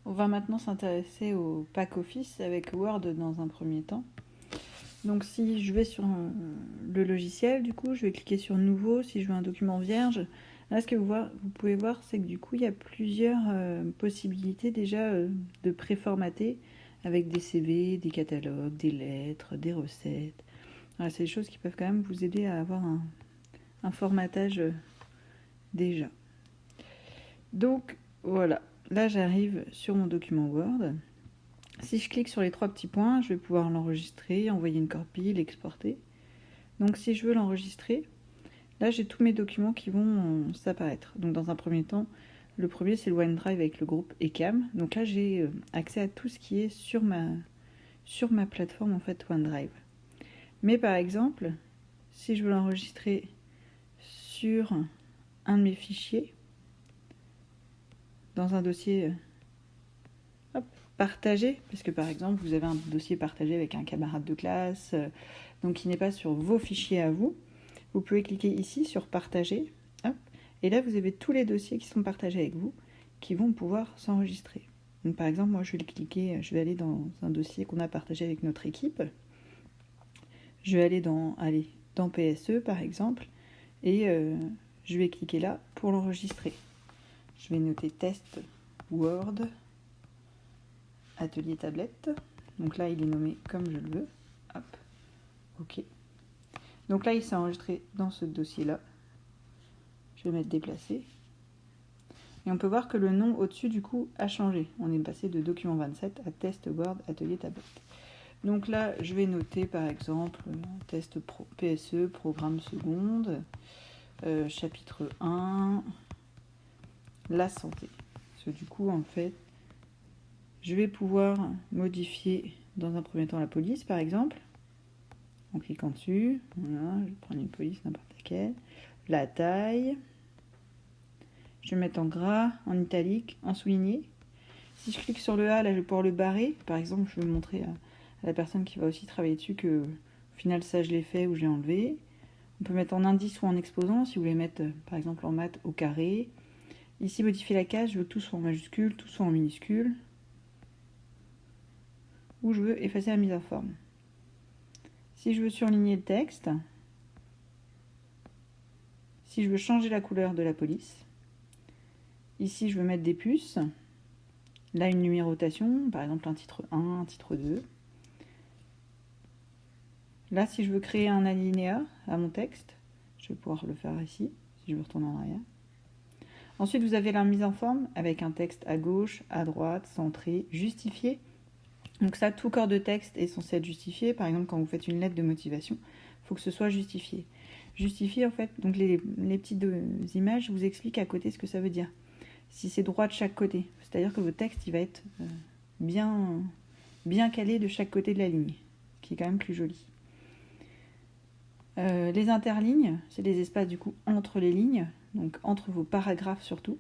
On va maintenant s'intéresser au pack Office avec Word dans un premier temps. Donc si je vais sur le logiciel, du coup, je vais cliquer sur Nouveau si je veux un document vierge. Là, ce que vous pouvez voir, c'est que du coup, il y a plusieurs possibilités déjà de préformater avec des CV, des catalogues, des lettres, des recettes. Voilà, c'est des choses qui peuvent quand même vous aider à avoir un formatage déjà. Donc voilà, là j'arrive sur mon document Word. Si je clique sur les trois petits points, je vais pouvoir l'enregistrer, envoyer une copie, l'exporter. Donc si je veux l'enregistrer, là j'ai tous mes documents qui vont s'apparaître. Donc dans un premier temps, le premier c'est le OneDrive avec le groupe ECAM. Donc là j'ai accès à tout ce qui est sur ma plateforme en fait OneDrive. Mais par exemple, si je veux l'enregistrer sur un de mes fichiers, dans un dossier partagé, parce que par exemple vous avez un dossier partagé avec un camarade de classe, donc qui n'est pas sur vos fichiers à vous, vous pouvez cliquer ici sur partager, hop, et là vous avez tous les dossiers qui sont partagés avec vous, qui vont pouvoir s'enregistrer. Donc par exemple moi je vais cliquer, je vais aller dans un dossier qu'on a partagé avec notre équipe, je vais aller dans PSE par exemple, et je vais cliquer là pour l'enregistrer. Je vais noter test Word atelier tablette. Donc là, il est nommé comme je le veux. Hop, OK. Donc là, il s'est enregistré dans ce dossier-là. Je vais mettre déplacer. Et on peut voir que le nom au-dessus, du coup, a changé. On est passé de document 27 à test Word atelier tablette. Donc là, je vais noter, par exemple, test PSE, programme seconde, chapitre 1, la santé. Parce que du coup, en fait, je vais pouvoir modifier dans un premier temps la police, par exemple, en cliquant dessus. Voilà, je vais prendre une police n'importe laquelle. La taille. Je vais mettre en gras, en italique, en souligné. Si je clique sur le A, là, je vais pouvoir le barrer. Par exemple, je vais montrer à la personne qui va aussi travailler dessus que, au final, ça, je l'ai fait ou je l'ai enlevé. On peut mettre en indice ou en exposant, si vous voulez mettre, par exemple, en maths au carré. Ici, modifier la case, je veux que tout soit en majuscule, tout soit en minuscule. Ou je veux effacer la mise en forme. Si je veux surligner le texte, si je veux changer la couleur de la police, ici je veux mettre des puces, là une numérotation, par exemple un titre 1, un titre 2. Là si je veux créer un alinéa à mon texte, je vais pouvoir le faire ici, si je veux retourner en arrière. Ensuite vous avez la mise en forme avec un texte à gauche, à droite, centré, justifié. Donc ça, tout corps de texte est censé être justifié. Par exemple, quand vous faites une lettre de motivation, il faut que ce soit justifié. Justifié, en fait, donc les petites images vous expliquent à côté ce que ça veut dire. Si c'est droit de chaque côté, c'est-à-dire que votre texte, il va être bien calé de chaque côté de la ligne, qui est quand même plus joli. Les interlignes, c'est des espaces du coup entre les lignes, donc entre vos paragraphes surtout.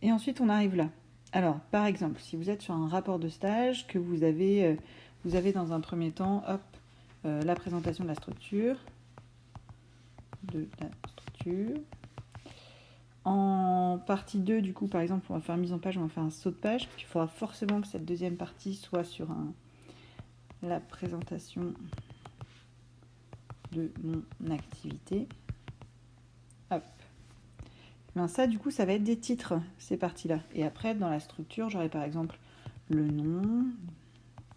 Et ensuite, on arrive là. Alors, par exemple, si vous êtes sur un rapport de stage, que vous avez dans un premier temps, hop, la présentation de la structure. En partie 2, du coup, par exemple, on va faire mise en page, on va faire un saut de page. Il faudra forcément que cette deuxième partie soit sur la présentation de mon activité. Hop. Ben ça, du coup, ça va être des titres, ces parties-là. Et après, dans la structure, j'aurai par exemple le nom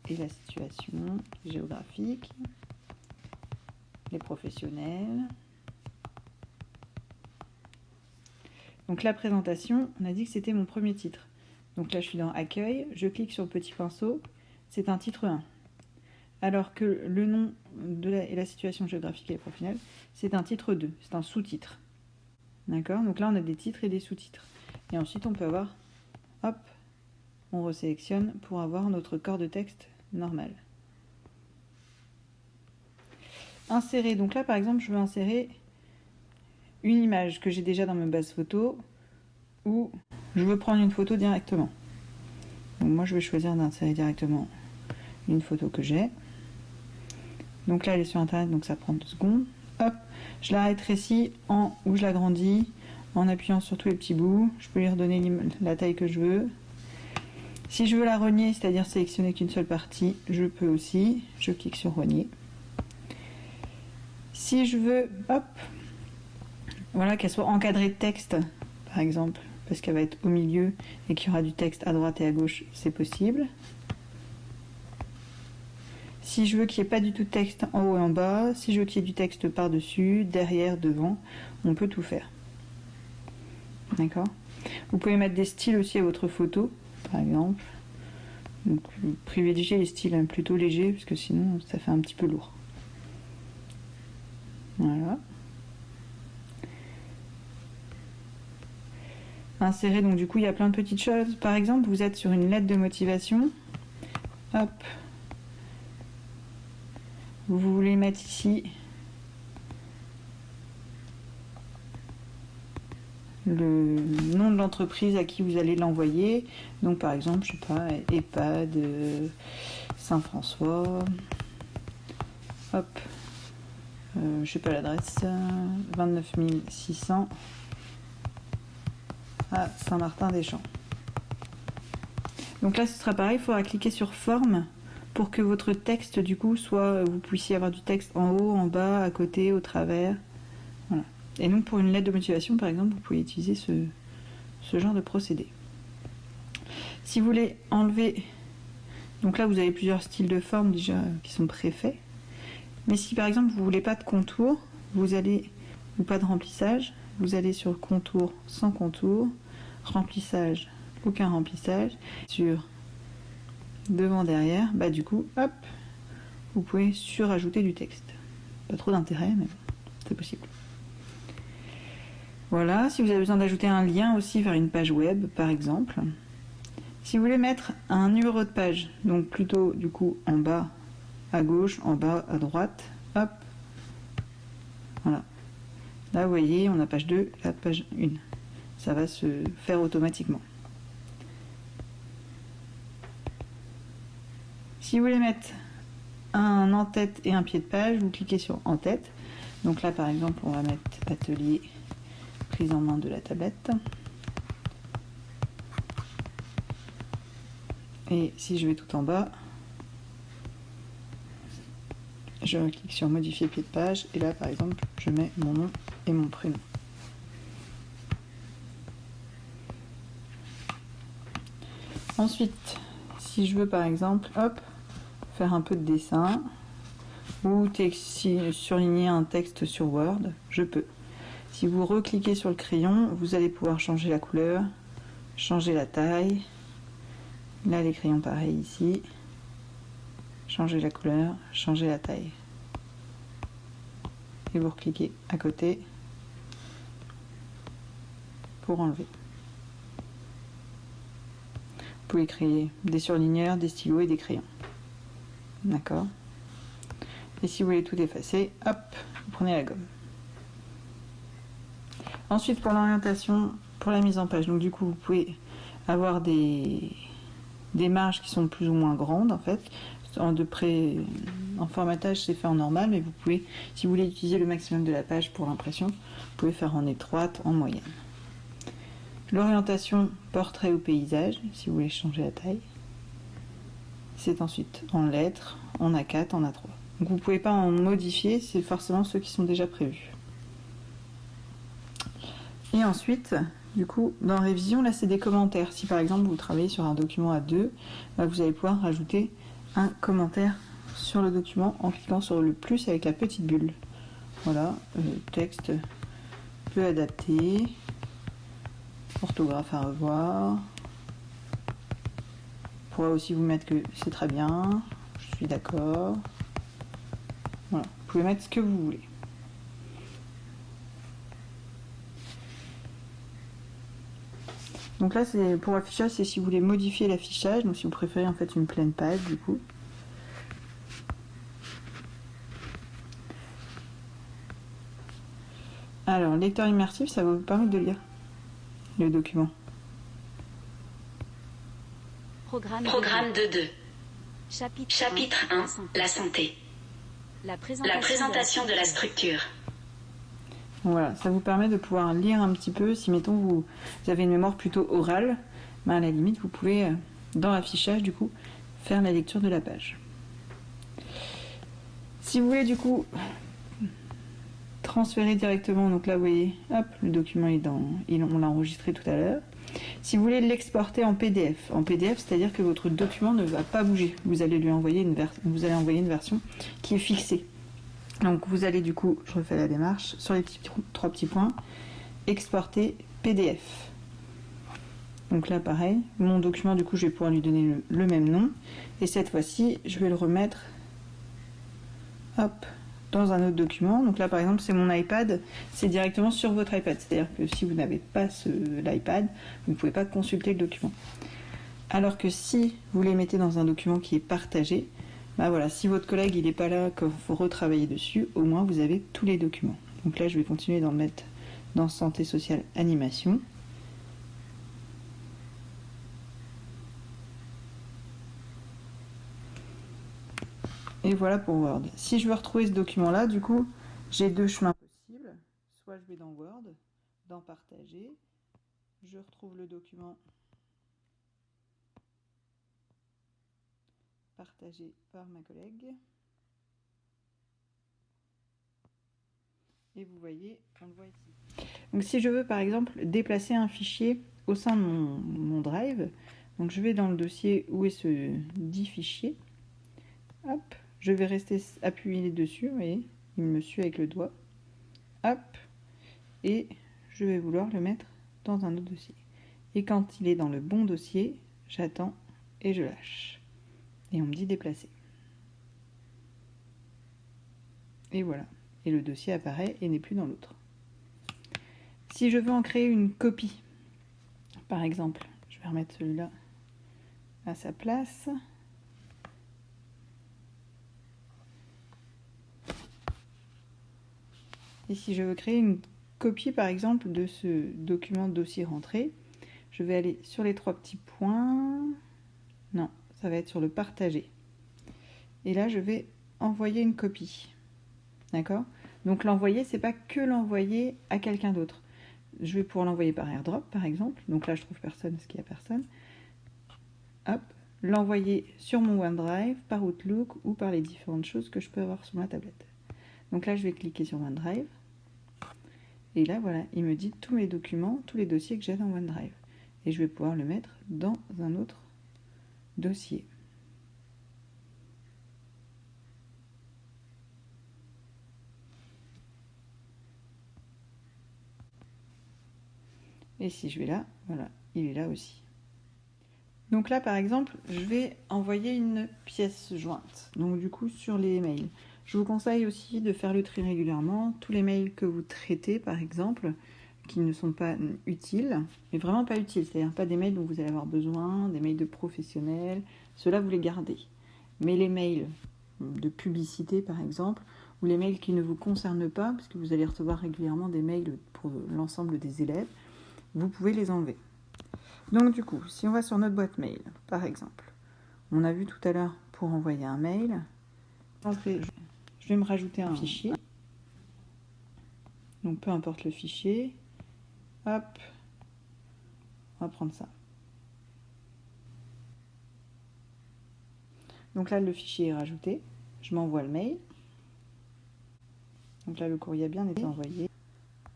et la situation géographique, les professionnels. Donc la présentation, on a dit que c'était mon premier titre. Donc là, je suis dans Accueil, je clique sur le petit pinceau, c'est un titre 1. Alors que le nom et la situation géographique et les professionnels, c'est un titre 2, c'est un sous-titre. D'accord? Donc là, on a des titres et des sous-titres. Et ensuite, on peut avoir, hop, on resélectionne pour avoir notre corps de texte normal. Insérer. Donc là, par exemple, je veux insérer une image que j'ai déjà dans ma base photo ou je veux prendre une photo directement. Donc moi, je vais choisir d'insérer directement une photo que j'ai. Donc là, elle est sur Internet, donc ça prend 2 secondes. Hop, je la rétrécis ou je l'agrandis en appuyant sur tous les petits bouts. Je peux lui redonner la taille que je veux. Si je veux la rogner, c'est-à-dire sélectionner qu'une seule partie, je peux aussi. Je clique sur rogner. Si je veux, hop, voilà, qu'elle soit encadrée de texte, par exemple, parce qu'elle va être au milieu et qu'il y aura du texte à droite et à gauche, c'est possible. Si je veux qu'il n'y ait pas du tout de texte en haut et en bas, si je veux qu'il y ait du texte par-dessus, derrière, devant, on peut tout faire. D'accord ? Vous pouvez mettre des styles aussi à votre photo, par exemple. Donc, privilégiez les styles plutôt légers, parce que sinon, ça fait un petit peu lourd. Voilà. Insérer, donc du coup, il y a plein de petites choses. Par exemple, vous êtes sur une lettre de motivation. Hop. Vous voulez mettre ici le nom de l'entreprise à qui vous allez l'envoyer. Donc par exemple, je sais pas, EHPAD Saint-François. Hop. Je sais pas l'adresse. 29 600 à Saint-Martin-des-Champs. Donc là, ce sera pareil. Il faudra cliquer sur Forme pour que votre texte, du coup, vous puissiez avoir du texte en haut, en bas, à côté, au travers. Voilà. Et donc pour une lettre de motivation, par exemple, vous pouvez utiliser ce genre de procédé. Si vous voulez enlever, donc là vous avez plusieurs styles de forme déjà qui sont préfaits. Mais si par exemple vous voulez pas de contour, ou pas de remplissage, vous allez sur contour sans contour, remplissage, aucun remplissage, sur devant derrière, bah du coup, hop, vous pouvez surajouter du texte. Pas trop d'intérêt, mais bon, c'est possible. Voilà, si vous avez besoin d'ajouter un lien aussi vers une page web, par exemple. Si vous voulez mettre un numéro de page, donc plutôt du coup en bas à gauche, en bas à droite, hop, voilà. Là, vous voyez, on a page 2, la page 1. Ça va se faire automatiquement. Si vous voulez mettre un en-tête et un pied de page, vous cliquez sur en-tête. Donc là, par exemple, on va mettre atelier prise en main de la tablette. Et si je vais tout en bas, je clique sur modifier pied de page et là par exemple je mets mon nom et mon prénom. Ensuite, si je veux par exemple, hop, faire un peu de dessin ou surligner un texte sur Word, je peux. Si vous recliquez sur le crayon, vous allez pouvoir changer la couleur, changer la taille. Là, les crayons pareil ici. Changer la couleur, changer la taille. Et vous recliquez à côté pour enlever. Vous pouvez créer des surligneurs, des stylos et des crayons. D'accord ? Et si vous voulez tout effacer, hop, vous prenez la gomme. Ensuite, pour l'orientation, pour la mise en page, donc du coup, vous pouvez avoir des marges qui sont plus ou moins grandes en fait. En formatage, c'est fait en normal, mais vous pouvez, si vous voulez utiliser le maximum de la page pour l'impression, vous pouvez faire en étroite, en moyenne. L'orientation portrait ou paysage, si vous voulez changer la taille. C'est ensuite en lettres, en A4, en A3. Donc vous ne pouvez pas en modifier, c'est forcément ceux qui sont déjà prévus. Et ensuite, du coup, dans révision, là c'est des commentaires. Si par exemple vous travaillez sur un document A2, bah, vous allez pouvoir rajouter un commentaire sur le document en cliquant sur le plus avec la petite bulle. Voilà, texte peu adapté, orthographe à revoir. On pourra aussi vous mettre que c'est très bien, je suis d'accord. Voilà, vous pouvez mettre ce que vous voulez. Donc là, c'est pour l'affichage, c'est si vous voulez modifier l'affichage, donc si vous préférez en fait une pleine page du coup. Alors, lecteur immersif, ça va vous permettre de lire le document. Programme 2.2. Chapitre 1. La santé. La présentation de la structure. Donc voilà, ça vous permet de pouvoir lire un petit peu. Si mettons vous avez une mémoire plutôt orale, à la limite vous pouvez dans l'affichage du coup faire la lecture de la page. Si vous voulez du coup transférer directement, donc là vous voyez, hop, le document est on l'a enregistré tout à l'heure. Si vous voulez l'exporter en PDF, c'est-à-dire que votre document ne va pas bouger. Vous allez lui envoyer une version qui est fixée. Donc vous allez du coup, je refais la démarche, sur les trois petits points, exporter PDF. Donc là pareil, mon document du coup je vais pouvoir lui donner le même nom. Et cette fois-ci, je vais le remettre hop, dans un autre document. Donc là par exemple c'est mon iPad, c'est directement sur votre iPad. C'est-à-dire que si vous n'avez pas l'iPad, vous ne pouvez pas consulter le document. Alors que si vous les mettez dans un document qui est partagé, bah voilà, si votre collègue il n'est pas là, qu'il faut retravailler dessus, au moins vous avez tous les documents. Donc là je vais continuer d'en mettre dans santé sociale animation. Et voilà pour Word. Si je veux retrouver ce document-là, du coup, j'ai deux chemins possibles. Soit je vais dans Word, dans Partager, je retrouve le document partagé par ma collègue. Et vous voyez, on le voit ici. Donc si je veux par exemple déplacer un fichier au sein de mon Drive, donc je vais dans le dossier où est ce dit fichier. Hop. Je vais rester appuyé dessus, vous voyez, il me suit avec le doigt. Hop, et je vais vouloir le mettre dans un autre dossier. Et quand il est dans le bon dossier, j'attends et je lâche. Et on me dit déplacer. Et voilà. Et le dossier apparaît et n'est plus dans l'autre. Si je veux en créer une copie, par exemple, je vais remettre celui-là à sa place. Et si je veux créer une copie, par exemple, de ce document dossier rentré, je vais aller sur les trois petits points. Non, ça va être sur le partager. Et là, je vais envoyer une copie. D'accord? Donc l'envoyer, c'est pas que l'envoyer à quelqu'un d'autre. Je vais pouvoir l'envoyer par AirDrop, par exemple. Donc là, je trouve personne, parce qu'il n'y a personne. Hop, l'envoyer sur mon OneDrive, par Outlook ou par les différentes choses que je peux avoir sur ma tablette. Donc là, je vais cliquer sur OneDrive. Et là, voilà, il me dit tous mes documents, tous les dossiers que j'ai dans OneDrive. Et je vais pouvoir le mettre dans un autre dossier. Et si je vais là, voilà, il est là aussi. Donc là, par exemple, je vais envoyer une pièce jointe. Donc du coup, sur les mails. Je vous conseille aussi de faire le tri régulièrement. Tous les mails que vous traitez, par exemple, qui ne sont pas utiles, mais vraiment pas utiles, c'est-à-dire pas des mails dont vous allez avoir besoin, des mails de professionnels, ceux-là, vous les gardez. Mais les mails de publicité, par exemple, ou les mails qui ne vous concernent pas, parce que vous allez recevoir régulièrement des mails pour l'ensemble des élèves, vous pouvez les enlever. Donc du coup, si on va sur notre boîte mail, par exemple, on a vu tout à l'heure pour envoyer un mail, je vais me rajouter un fichier. Donc peu importe le fichier, hop, on va prendre ça. Donc là, le fichier est rajouté, je m'envoie le mail. Donc là, le courrier a bien été envoyé.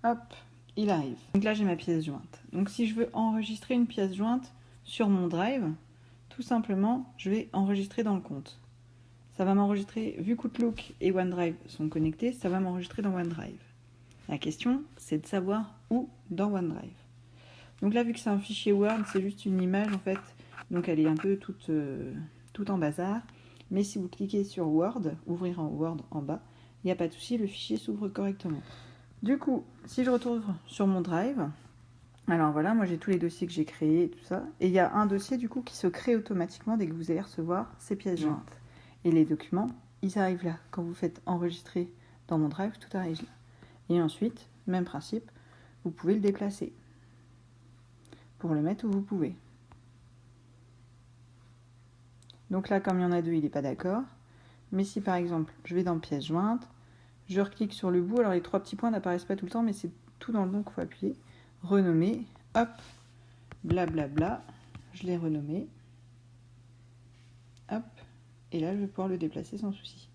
Hop, il arrive. Donc là, j'ai ma pièce jointe. Donc si je veux enregistrer une pièce jointe sur mon Drive, tout simplement, je vais enregistrer dans le compte. Ça va m'enregistrer, vu qu'Outlook et OneDrive sont connectés, ça va m'enregistrer dans OneDrive. La question, c'est de savoir où dans OneDrive. Donc là, vu que c'est un fichier Word, c'est juste une image en fait, donc elle est un peu toute en bazar. Mais si vous cliquez sur Word, ouvrir en Word en bas, il n'y a pas de souci, le fichier s'ouvre correctement. Du coup, si je retourne sur mon Drive, alors voilà, moi j'ai tous les dossiers que j'ai créés et tout ça. Et il y a un dossier du coup qui se crée automatiquement dès que vous allez recevoir ces pièces jointes. Et les documents, ils arrivent là. Quand vous faites enregistrer dans mon Drive, tout arrive là. Et ensuite, même principe, vous pouvez le déplacer pour le mettre où vous pouvez. Donc là, comme il y en a deux, il n'est pas d'accord. Mais si par exemple, je vais dans pièces jointes, Je reclique sur le bout. Alors les 3 petits points n'apparaissent pas tout le temps, mais c'est tout dans le nom qu'il faut appuyer. Renommer. Hop. Blablabla. Je l'ai renommé. Hop. Et là, je vais pouvoir le déplacer sans souci.